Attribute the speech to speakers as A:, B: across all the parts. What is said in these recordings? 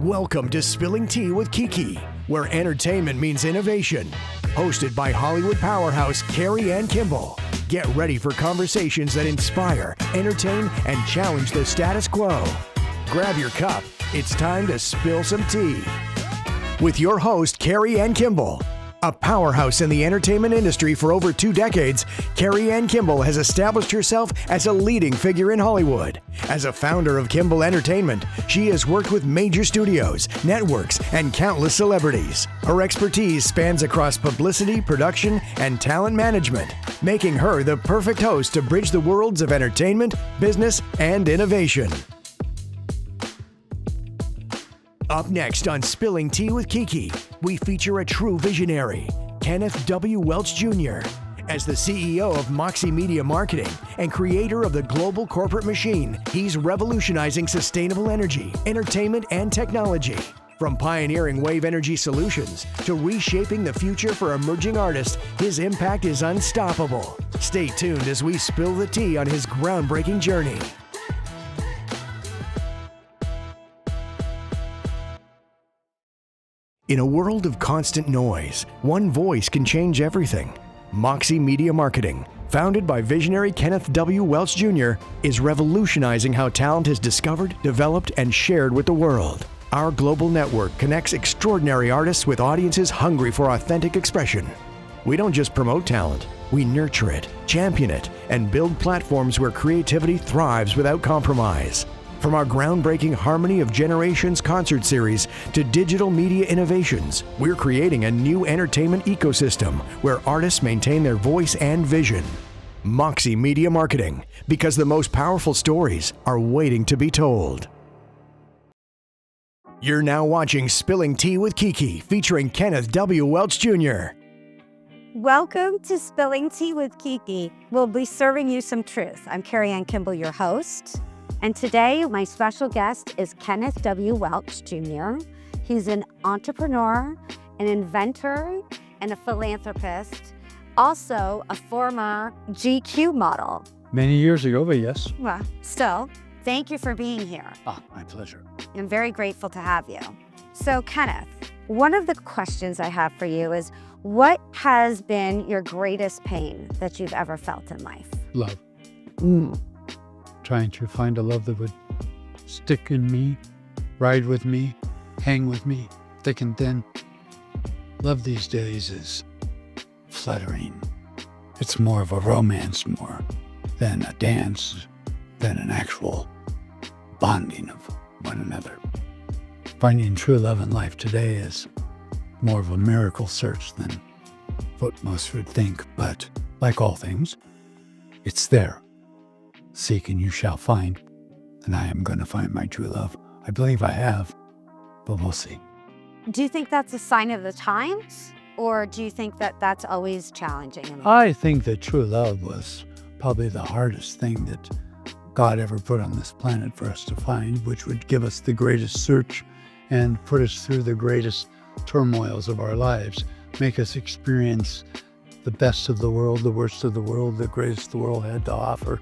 A: Welcome to Spilling Tea with Kiki, where entertainment means innovation. Hosted by Hollywood powerhouse Keri-Ann Kimball. Get ready for conversations that inspire, entertain, and challenge the status quo. Grab your cup. It's time to spill some tea. With your host, Keri-Ann Kimball. A powerhouse in the entertainment industry for over 2 decades, Keri-Ann Kimball has established herself as a leading figure in Hollywood. As a founder of Kimball Entertainment, she has worked with major studios, networks, and countless celebrities. Her expertise spans across publicity, production, and talent management, making her the perfect host to bridge the worlds of entertainment, business, and innovation. Up next on Spilling Tea with Kiki, we feature a true visionary, Kenneth W. Welch Jr. As the CEO of Moxie Media Marketing and creator of the global corporate machine, he's revolutionizing sustainable energy, entertainment, and technology. From pioneering wave energy solutions to reshaping the future for emerging artists, his impact is unstoppable. Stay tuned as we spill the tea on his groundbreaking journey. In a world of constant noise, one voice can change everything. Moxie Media Marketing, founded by visionary Kenneth W. Welch Jr., is revolutionizing how talent is discovered, developed, and shared with the world. Our global network connects extraordinary artists with audiences hungry for authentic expression. We don't just promote talent, we nurture it, champion it, and build platforms where creativity thrives without compromise. From our groundbreaking Harmony of Generations concert series to digital media innovations, we're creating a new entertainment ecosystem where artists maintain their voice and vision. Moxie Media Marketing, because the most powerful stories are waiting to be told. You're now watching Spilling Tea with Kiki, featuring Kenneth W. Welch Jr.
B: Welcome to Spilling Tea with Kiki. We'll be serving you some truth. I'm Keri-Ann Kimball, your host. And today, my special guest is Kenneth W. Welch Jr. He's an entrepreneur, an inventor, and a philanthropist, also a former GQ model.
C: Many years ago, but yes.
B: Well, still, thank you for being here.
C: My pleasure.
B: I'm very grateful to have you. So, Kenneth, one of the questions I have for you is, what has been your greatest pain that you've ever felt in life?
C: Love. Trying to find a love that would stick in me, ride with me, hang with me, thick and thin. Love these days is fluttering. It's more of a romance more than a dance, than an actual bonding of one another. Finding true love in life today is more of a miracle search than what most would think, but like all things, it's there. Seek and you shall find, and I am going to find my true love. I believe I have, but we'll see.
B: Do you think that's a sign of the times, or do you think that that's always challenging?
C: I think that true love was probably the hardest thing that God ever put on this planet for us to find, which would give us the greatest search and put us through the greatest turmoils of our lives, make us experience the best of the world, the worst of the world, the greatest the world had to offer.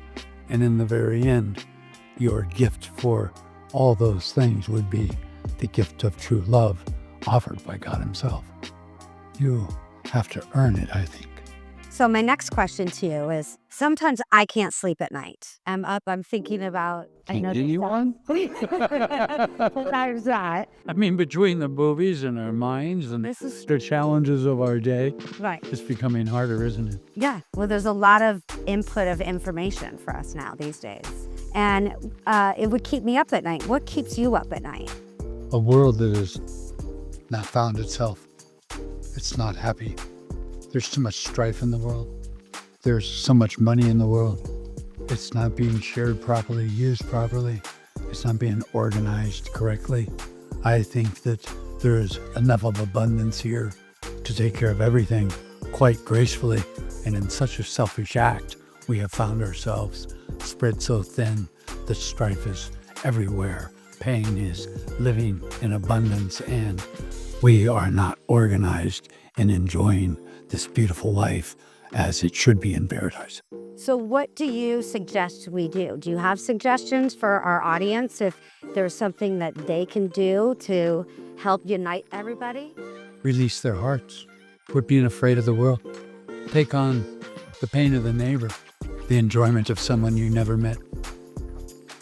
C: And in the very end, your gift for all those things would be the gift of true love offered by God himself. You have to earn it, I think.
B: So my next question to you is, sometimes I can't sleep at night. I'm up, I'm thinking about...
C: Anyone?
B: Sometimes that.
C: I mean, between the movies and our minds and the challenges of our day,
B: Right.
C: it's becoming harder, isn't it?
B: Yeah, well, there's a lot of input of information for us now these days. And it would keep me up at night. What keeps you up at night?
C: A world that has not found itself. It's not happy. There's too much strife in the world. There's so much money in the world. It's not being shared properly, used properly. It's not being organized correctly. I think that there is enough of abundance here to take care of everything quite gracefully. And in such a selfish act, we have found ourselves spread so thin that strife is everywhere. Pain is living in abundance, and we are not organized in enjoying this beautiful life as it should be in paradise.
B: So what do you suggest we do? Do you have suggestions for our audience if there's something that they can do to help unite everybody?
C: Release their hearts. Quit being afraid of the world. Take on the pain of the neighbor, the enjoyment of someone you never met.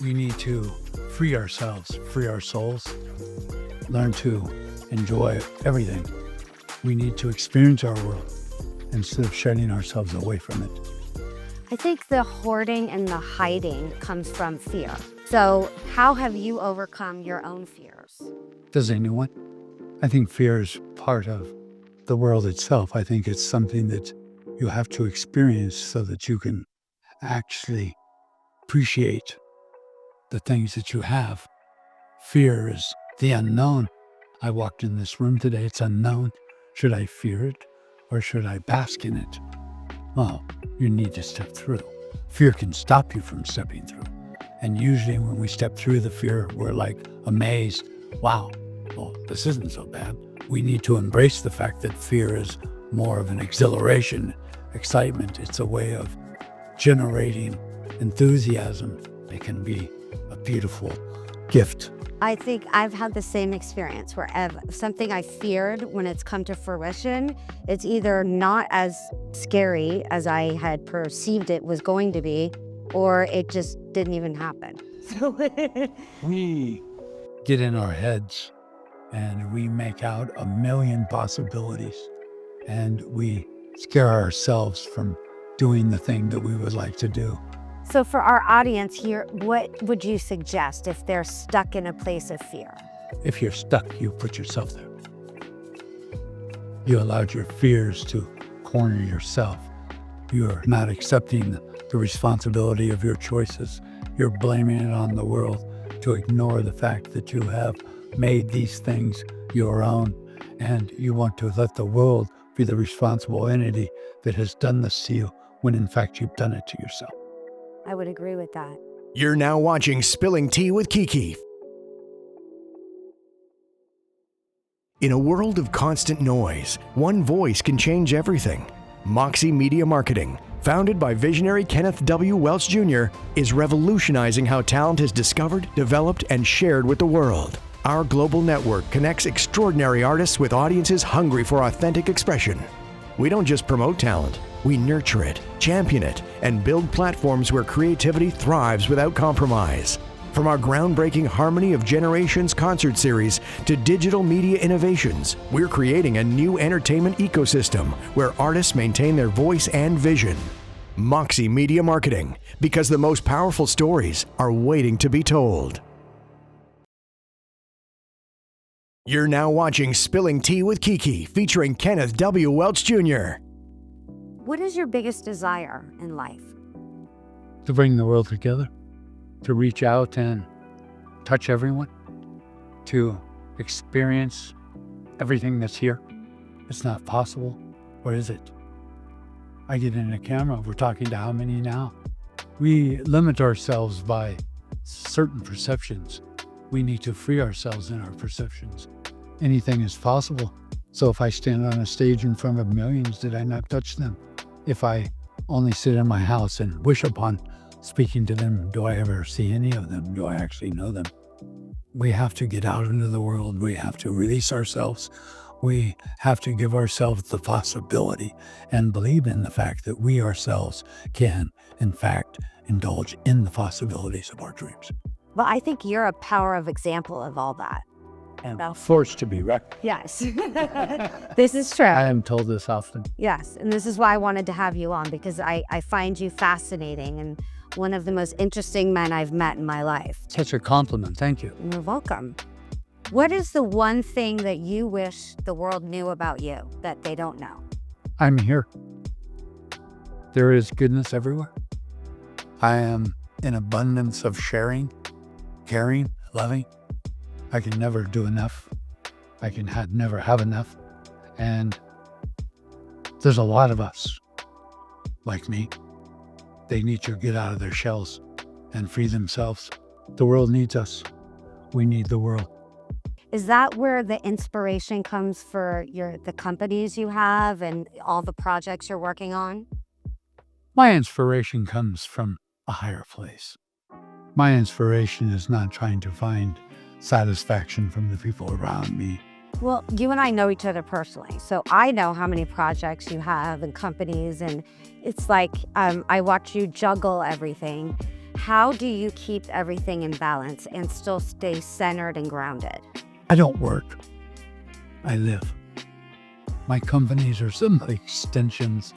C: We need to free ourselves, free our souls, learn to enjoy everything. We need to experience our world instead of shutting ourselves away from it.
B: I think the hoarding and the hiding comes from fear. So how have you overcome your own fears?
C: Does anyone? I think fear is part of the world itself. I think it's something that you have to experience so that you can actually appreciate the things that you have. Fear is the unknown. I walked in this room today, it's unknown. Should I fear it or should I bask in it? Well, you need to step through. Fear can stop you from stepping through. And usually when we step through the fear, we're like amazed. Wow, well, this isn't so bad. We need to embrace the fact that fear is more of an exhilaration, excitement. It's a way of generating enthusiasm. It can be a beautiful gift.
B: I think I've had the same experience where something I feared, when it's come to fruition, it's either not as scary as I had perceived it was going to be, or it just didn't even happen. So
C: we get in our heads and we make out a million possibilities and we scare ourselves from doing the thing that we would like to do.
B: So for our audience here, what would you suggest if they're stuck in a place of fear?
C: If you're stuck, you put yourself there. You allowed your fears to corner yourself. You're not accepting the responsibility of your choices. You're blaming it on the world to ignore the fact that you have made these things your own, and you want to let the world be the responsible entity that has done this to you, when in fact you've done it to yourself.
B: I would agree with that.
A: You're now watching Spilling Tea with Kiki. In a world of constant noise, one voice can change everything. Moxie Media Marketing, founded by visionary Kenneth W. Welch Jr., is revolutionizing how talent is discovered, developed, and shared with the world. Our global network connects extraordinary artists with audiences hungry for authentic expression. We don't just promote talent, we nurture it, champion it, and build platforms where creativity thrives without compromise. From our groundbreaking Harmony of Generations concert series to digital media innovations, we're creating a new entertainment ecosystem where artists maintain their voice and vision. Moxie Media Marketing, because the most powerful stories are waiting to be told. You're now watching Spilling Tea with Kiki, featuring Kenneth W. Welch Jr.
B: What is your biggest desire in life?
C: To bring the world together, to reach out and touch everyone, to experience everything that's here. It's not possible, or is it? I get in a camera, we're talking to how many now? We limit ourselves by certain perceptions. We need to free ourselves in our perceptions. Anything is possible. So if I stand on a stage in front of millions, did I not touch them? If I only sit in my house and wish upon speaking to them, do I ever see any of them? Do I actually know them? We have to get out into the world. We have to release ourselves. We have to give ourselves the possibility and believe in the fact that we ourselves can, in fact, indulge in the possibilities of our dreams.
B: Well, I think you're a power of example of all that.
C: And forced to be reckoned.
B: Yes. This is true.
C: I am told this often.
B: Yes, and this is why I wanted to have you on, because I find you fascinating and one of the most interesting men I've met in my life.
C: Such a compliment. Thank you.
B: You're welcome. What is the one thing that you wish the world knew about you that they don't know?
C: I'm here. There is goodness everywhere. I am in abundance of sharing, caring, loving. I can never do enough. I can never have enough. And there's a lot of us like me. They need to get out of their shells and free themselves. The world needs us. We need the world.
B: Is that where the inspiration comes for the companies you have and all the projects you're working on?
C: My inspiration comes from a higher place. My inspiration is not trying to find satisfaction from the people around me.
B: Well, you and I know each other personally, so I know how many projects you have and companies, and it's like I watch you juggle everything. How do you keep everything in balance and still stay centered and grounded?
C: I don't work. I live. My companies are simply extensions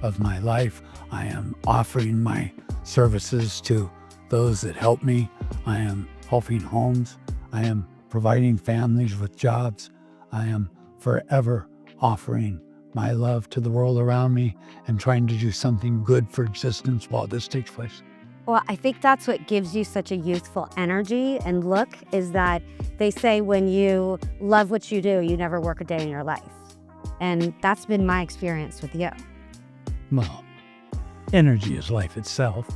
C: of my life. I am offering my services to those that help me. I am helping homes. I am providing families with jobs. I am forever offering my love to the world around me and trying to do something good for existence while this takes place.
B: Well, I think that's what gives you such a youthful energy and look, is that they say when you love what you do, you never work a day in your life. And that's been my experience with you.
C: Well, energy is life itself.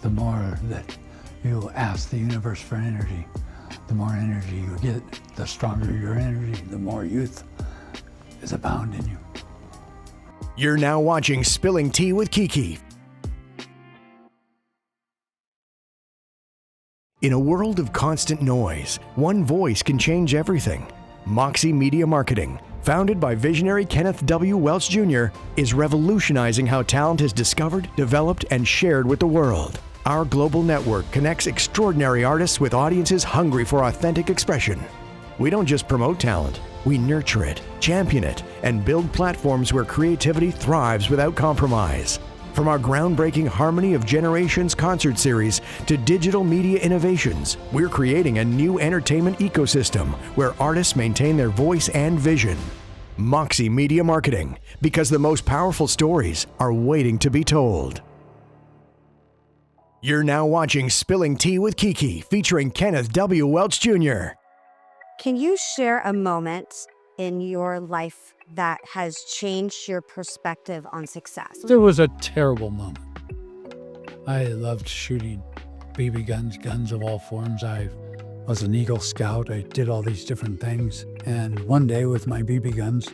C: The more that you ask the universe for energy, the more energy you get, the stronger your energy, the more youth is abound in you.
A: You're now watching Spilling Tea with Kiki. In a world of constant noise, one voice can change everything. Moxie Media Marketing, founded by visionary Kenneth W. Welch Jr., is revolutionizing how talent is discovered, developed, and shared with the world. Our global network connects extraordinary artists with audiences hungry for authentic expression. We don't just promote talent, we nurture it, champion it, and build platforms where creativity thrives without compromise. From our groundbreaking Harmony of Generations concert series to digital media innovations, we're creating a new entertainment ecosystem where artists maintain their voice and vision. Moxie Media Marketing, because the most powerful stories are waiting to be told. You're now watching Spilling Tea with Kiki, featuring Kenneth W. Welch Jr.
B: Can you share a moment in your life that has changed your perspective on success?
C: There was a terrible moment. I loved shooting BB guns, guns of all forms. I was an Eagle Scout. I did all these different things. And one day with my BB guns,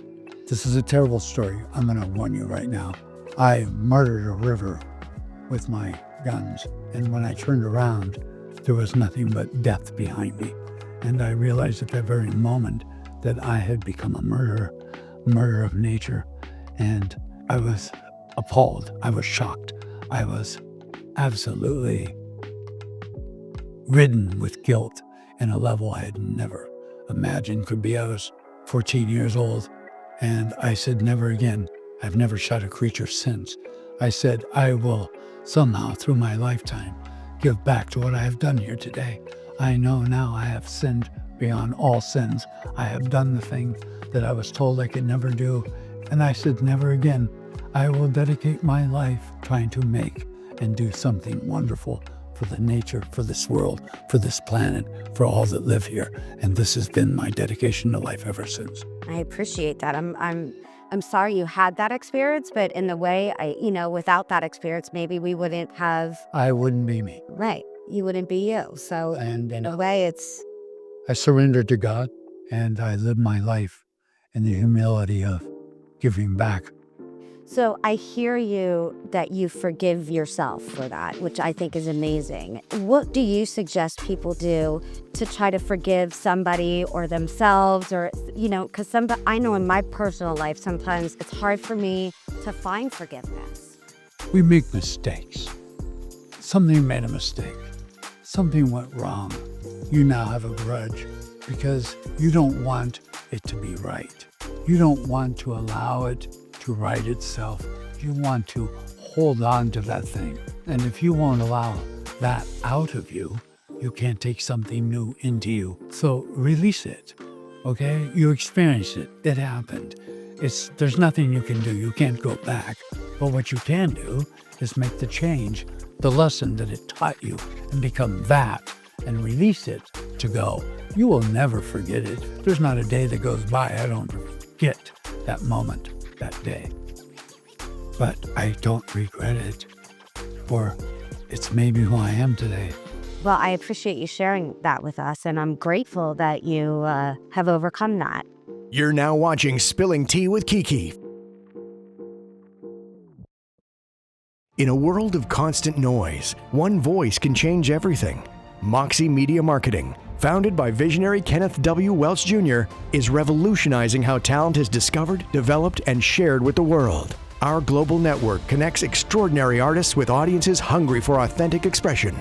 C: this is a terrible story. I'm going to warn you right now. I murdered a river with my guns. And when I turned around, there was nothing but death behind me. And I realized at that very moment that I had become a murderer of nature. And I was appalled. I was shocked. I was absolutely ridden with guilt in a level I had never imagined could be. I was 14 years old, and I said, never again. I've never shot a creature since. I said, I will somehow through my lifetime give back to what I have done here today. I know now I have sinned beyond all sins. I have done the thing that I was told I could never do. And I said, never again. I will dedicate my life trying to make and do something wonderful for the nature, for this world, for this planet, for all that live here. And this has been my dedication to life ever since.
B: I appreciate that. I'm sorry you had that experience, but in a way, without that experience, maybe we wouldn't have.
C: I wouldn't be me.
B: Right. You wouldn't be you. So in a way,
C: I surrendered to God, and I lived my life in the humility of giving back.
B: So I hear you that you forgive yourself for that, which I think is amazing. What do you suggest people do to try to forgive somebody or themselves, or, because I know in my personal life, sometimes it's hard for me to find forgiveness.
C: We make mistakes. Somebody made a mistake. Something went wrong. You now have a grudge because you don't want it to be right. You don't want to allow it to right itself. You want to hold on to that thing. And if you won't allow that out of you, you can't take something new into you. So release it, okay? You experienced it. It happened. There's nothing you can do. You can't go back. But what you can do is make the change, the lesson that it taught you, and become that, and release it to go. You will never forget it. There's not a day that goes by I don't forget that moment, that day. But I don't regret it, for it's made me who I am today.
B: Well, I appreciate you sharing that with us, and I'm grateful that you have overcome that.
A: You're now watching Spilling Tea with Kiki. In a world of constant noise, one voice can change everything. Moxie Media Marketing, founded by visionary Kenneth W. Welch Jr., is revolutionizing how talent is discovered, developed, and shared with the world. Our global network connects extraordinary artists with audiences hungry for authentic expression.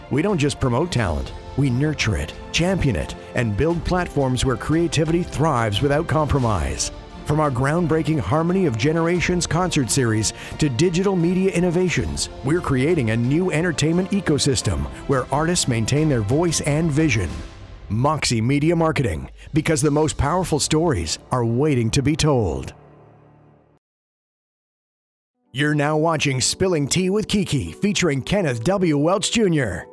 A: We don't just promote talent, we nurture it, champion it, and build platforms where creativity thrives without compromise. From our groundbreaking Harmony of Generations concert series to digital media innovations, we're creating a new entertainment ecosystem where artists maintain their voice and vision. Moxie Media Marketing, because the most powerful stories are waiting to be told. You're now watching Spilling Tea with Kiki, featuring Kenneth W. Welch Jr.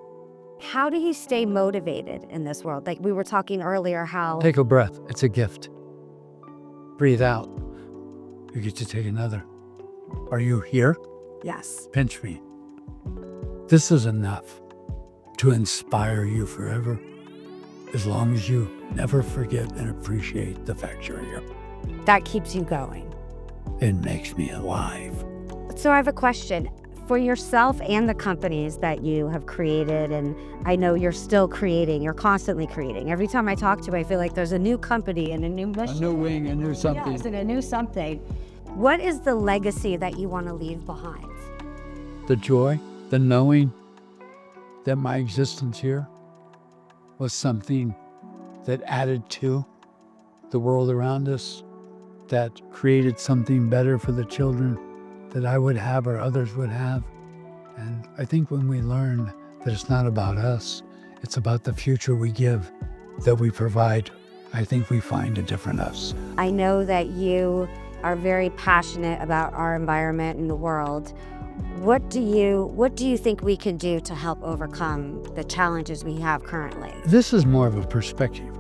B: How do you stay motivated in this world? Like we were talking earlier, how
C: Take a breath. It's a gift. Breathe out. You get to take another. Are you here?
B: yes,
C: Pinch me. This is enough to inspire you forever, as long as you never forget and appreciate the fact you're here.
B: that keeps you going.
C: It makes me alive.
B: So I have a question for yourself and the companies that you have created, and I know you're still creating, you're constantly creating. Every time I talk to you, I feel like there's a new company and a new mission.
C: A new wing, a new something.
B: Yes, and a new something. What is the legacy that you want to leave behind?
C: The joy, the knowing that my existence here was something that added to the world around us, that created something better for the children that I would have or others would have. And I think when we learn that it's not about us, it's about the future we give, that we provide, I think we find a different us.
B: I know that you are very passionate about our environment and the world. What do you think we can do to help overcome the challenges we have currently?
C: This is more of a perspective.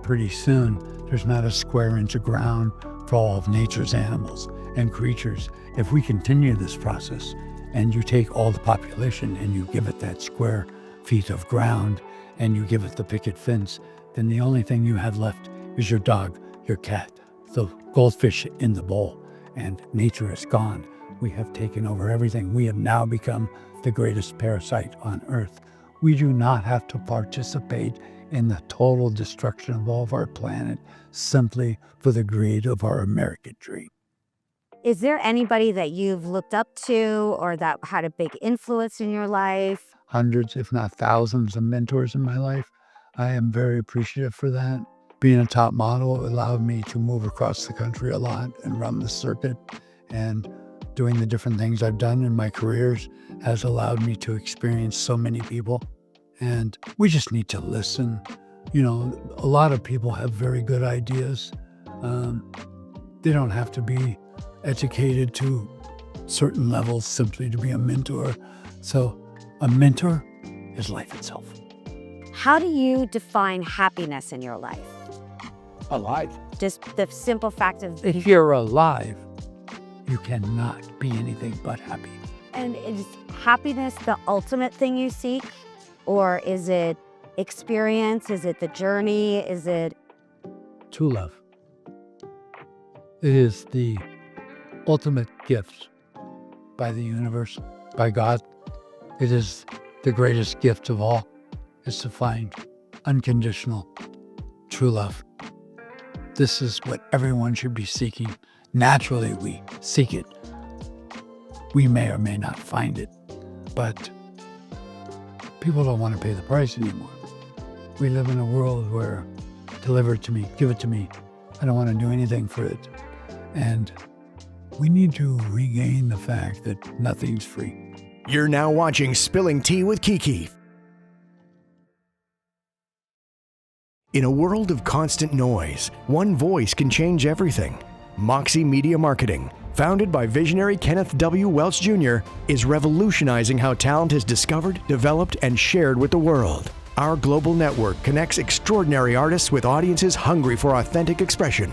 C: Pretty soon, there's not a square inch of ground for all of nature's animals and creatures. If we continue this process and you take all the population and you give it that square feet of ground and you give it the picket fence, then the only thing you have left is your dog, your cat, the goldfish in the bowl, and nature is gone. We have taken over everything. We have now become the greatest parasite on earth. We do not have to participate in the total destruction of all of our planet simply for the greed of our American dream.
B: Is there anybody that you've looked up to or that had a big influence in your life?
C: Hundreds, if not thousands of mentors in my life. I am very appreciative for that. Being a top model allowed me to move across the country a lot and run the circuit, and doing the different things I've done in my careers has allowed me to experience so many people. And we just need to listen. You know, a lot of people have very good ideas. They don't have to be educated to certain levels simply to be a mentor. So a mentor is life itself.
B: How do you define happiness in your life?
C: Alive.
B: Just the simple fact of,
C: If you're alive, you cannot be anything but happy.
B: and is happiness the ultimate thing you seek? Or is it experience? Is it the journey? Is it?
C: True love. It is the ultimate gift by the universe, by God. It is the greatest gift of all, is to find unconditional true love. This is what everyone should be seeking. Naturally, we seek it. We may or may not find it, but people don't want to pay the price anymore. We live in a world where deliver it to me, give it to me. I don't want to do anything for it. And we need to regain the fact that nothing's free.
A: You're now watching Spilling Tea with Kiki. In a world of constant noise, one voice can change everything. Moxie Media Marketing, founded by visionary Kenneth W. Welch Jr., is revolutionizing how talent is discovered, developed, and shared with the world. Our global network connects extraordinary artists with audiences hungry for authentic expression.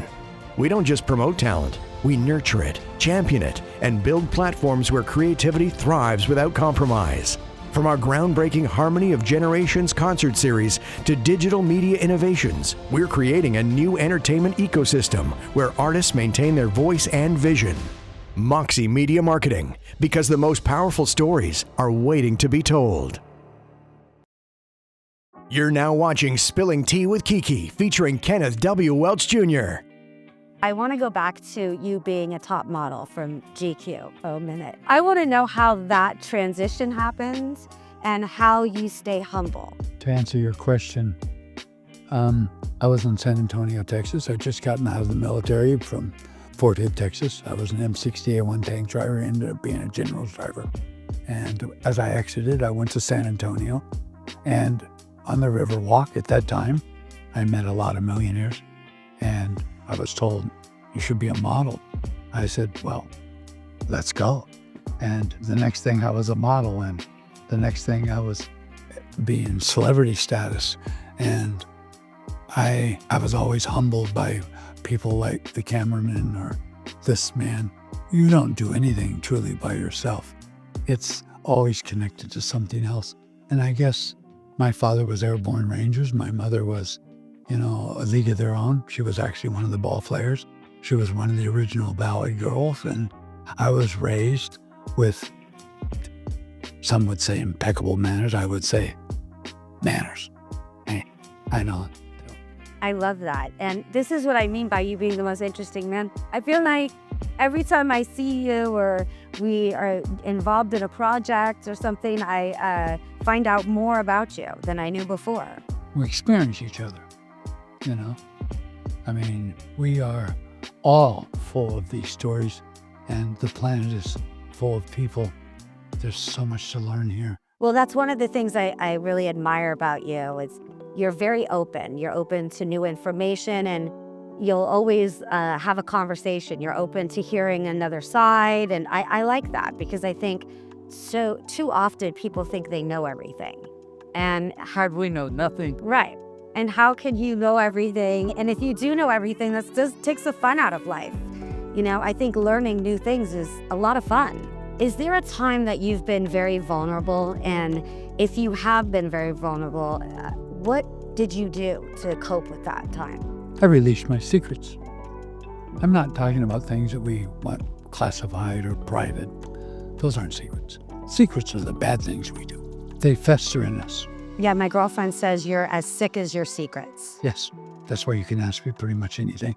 A: We don't just promote talent, we nurture it, champion it, and build platforms where creativity thrives without compromise. From our groundbreaking Harmony of Generations concert series to digital media innovations, we're creating a new entertainment ecosystem where artists maintain their voice and vision. Moxie Media Marketing, because the most powerful stories are waiting to be told. You're now watching Spilling Tea with Kiki, featuring Kenneth W. Welch Jr.
B: I want to go back to you being a top model from GQ for a minute. I want to know how that transition happens and how you stay humble.
C: To answer your question, I was in San Antonio, Texas. I'd just gotten out of the military from Fort Hood, Texas. I was an M60A1 tank driver, ended up being a general's driver. And as I exited, I went to San Antonio. And on the Riverwalk at that time, I met a lot of millionaires. And I was told, you should be a model. I said, well, let's go. And the next thing I was a model, and the next thing I was being celebrity status. And I was always humbled by people like the cameraman or this man. You don't do anything truly by yourself. It's always connected to something else. And I guess my father was Airborne Rangers. My mother was, a League of Their Own. She was actually one of the ball players. She was one of the original ballet girls. And I was raised with, some would say impeccable manners. I would say manners. I know.
B: I love that. And this is what I mean by you being the most interesting man. I feel like every time I see you or we are involved in a project or something, I find out more about you than I knew before.
C: We experience each other, I mean, we are all full of these stories, and the planet is full of people. There's so much to learn here.
B: Well, that's one of the things I really admire about you is you're very open. You're open to new information, and you'll always have a conversation. You're open to hearing another side, and I like that because I think too often people think they know everything. And
C: How do we know nothing?
B: right. And how can you know everything? And if you do know everything, that just takes the fun out of life. I think learning new things is a lot of fun. Is there a time that you've been very vulnerable? And if you have been very vulnerable, what did you do to cope with that time?
C: I released my secrets. I'm not talking about things that we want classified or private. Those aren't secrets. Secrets are the bad things we do. They fester in us.
B: Yeah, my girlfriend says you're as sick as your secrets.
C: Yes, that's why you can ask me pretty much anything,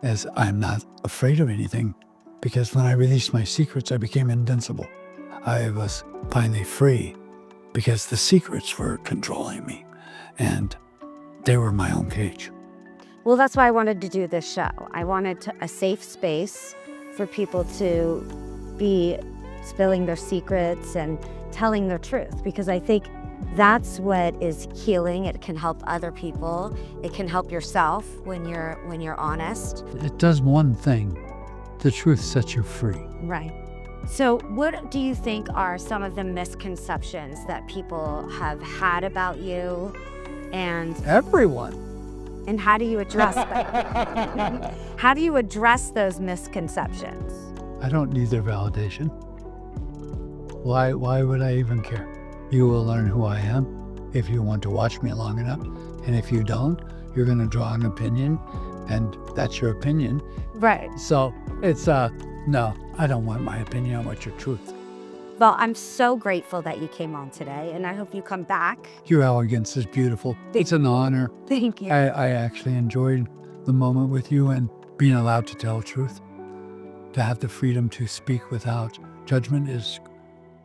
C: as I'm not afraid of anything, because when I released my secrets, I became invincible. I was finally free because the secrets were controlling me, and they were my own cage.
B: Well, that's why I wanted to do this show. I wanted a safe space for people to be spilling their secrets and telling their truth, because I think that's what is healing. It can help other people. It can help yourself when you're honest.
C: It does one thing. The truth sets you free.
B: Right. So what do you think are some of the misconceptions that people have had about you? And
C: Everyone.
B: how do you address them? How do you address those misconceptions?
C: I don't need their validation. Why would I even care? You will learn who I am if you want to watch me long enough. And if you don't, you're going to draw an opinion, and that's your opinion.
B: Right.
C: So it's, no, I don't want my opinion. I want your truth.
B: Well, I'm so grateful that you came on today, and I hope you come back.
C: Your elegance is beautiful. It's an honor.
B: Thank you.
C: I actually enjoyed the moment with you and being allowed to tell truth. To have the freedom to speak without judgment is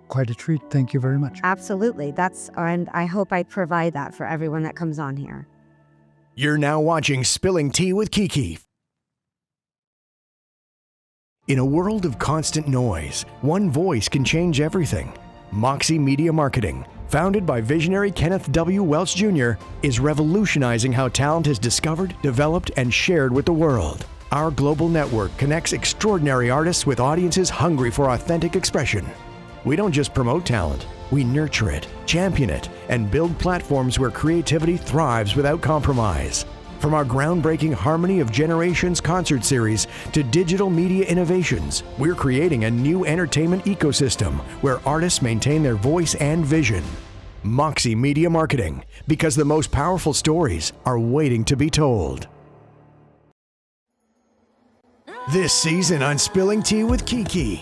C: quite a treat. Thank you very much.
B: Absolutely. And I hope I provide that for everyone that comes on here.
A: You're now watching Spilling Tea with Kiki. In a world of constant noise, one voice can change everything. Moxie Media Marketing, founded by visionary Kenneth W. Welch Jr., is revolutionizing how talent is discovered, developed, and shared with the world. Our global network connects extraordinary artists with audiences hungry for authentic expression. We don't just promote talent, we nurture it, champion it, and build platforms where creativity thrives without compromise. From our groundbreaking Harmony of Generations concert series to digital media innovations, we're creating a new entertainment ecosystem where artists maintain their voice and vision. Moxie Media Marketing, because the most powerful stories are waiting to be told. This season on Spilling Tea with Kiki.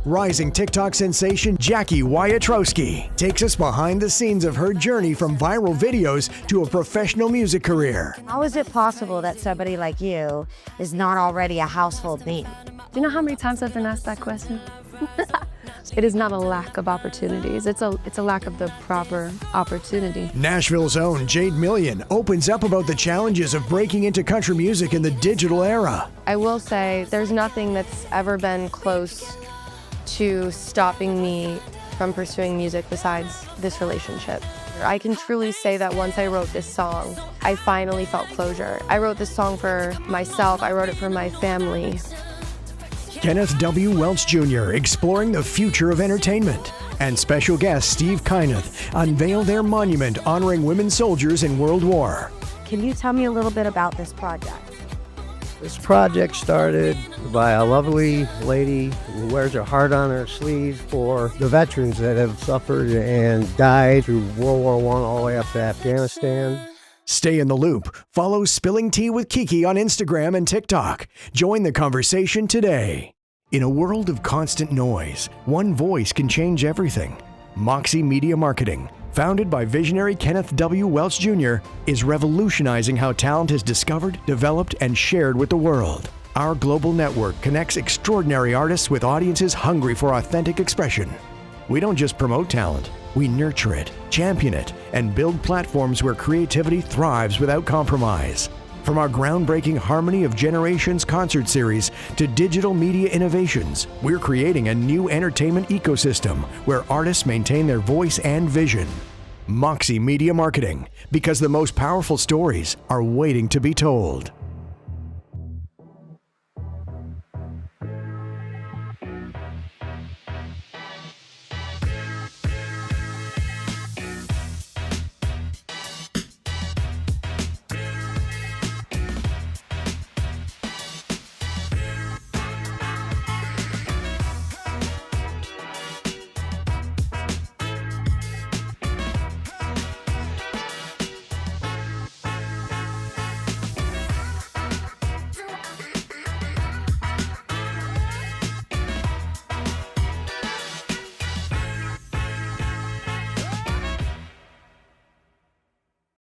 A: Rising TikTok sensation Jackie Wyatrowski takes us behind the scenes of her journey from viral videos to a professional music career.
B: How is it possible that somebody like you is not already a household name?
D: Do you know how many times I've been asked that question? It is not a lack of opportunities. It's a lack of the proper opportunity.
A: Nashville's own Jade Million opens up about the challenges of breaking into country music in the digital era.
D: I will say there's nothing that's ever been close to stopping me from pursuing music besides this relationship. I can truly say that once I wrote this song, I finally felt closure. I wrote this song for myself. I wrote it for my family.
A: Kenneth W. Welch Jr. exploring the future of entertainment. And special guest Steve Kyneth unveil their monument honoring women soldiers in World War.
B: Can you tell me a little bit about this project?
E: This project started by a lovely lady who wears her heart on her sleeve for the veterans that have suffered and died through World War I all the way up to Afghanistan.
A: Stay in the loop. Follow Spilling Tea with Kiki on Instagram and TikTok. Join the conversation today. In a world of constant noise, one voice can change everything. Moxie Media Marketing, founded by visionary Kenneth W. Welch Jr., is revolutionizing how talent is discovered, developed, and shared with the world. Our global network connects extraordinary artists with audiences hungry for authentic expression. We don't just promote talent, we nurture it, champion it, and build platforms where creativity thrives without compromise. From our groundbreaking Harmony of Generations concert series to digital media innovations, we're creating a new entertainment ecosystem where artists maintain their voice and vision. Moxie Media Marketing, because the most powerful stories are waiting to be told.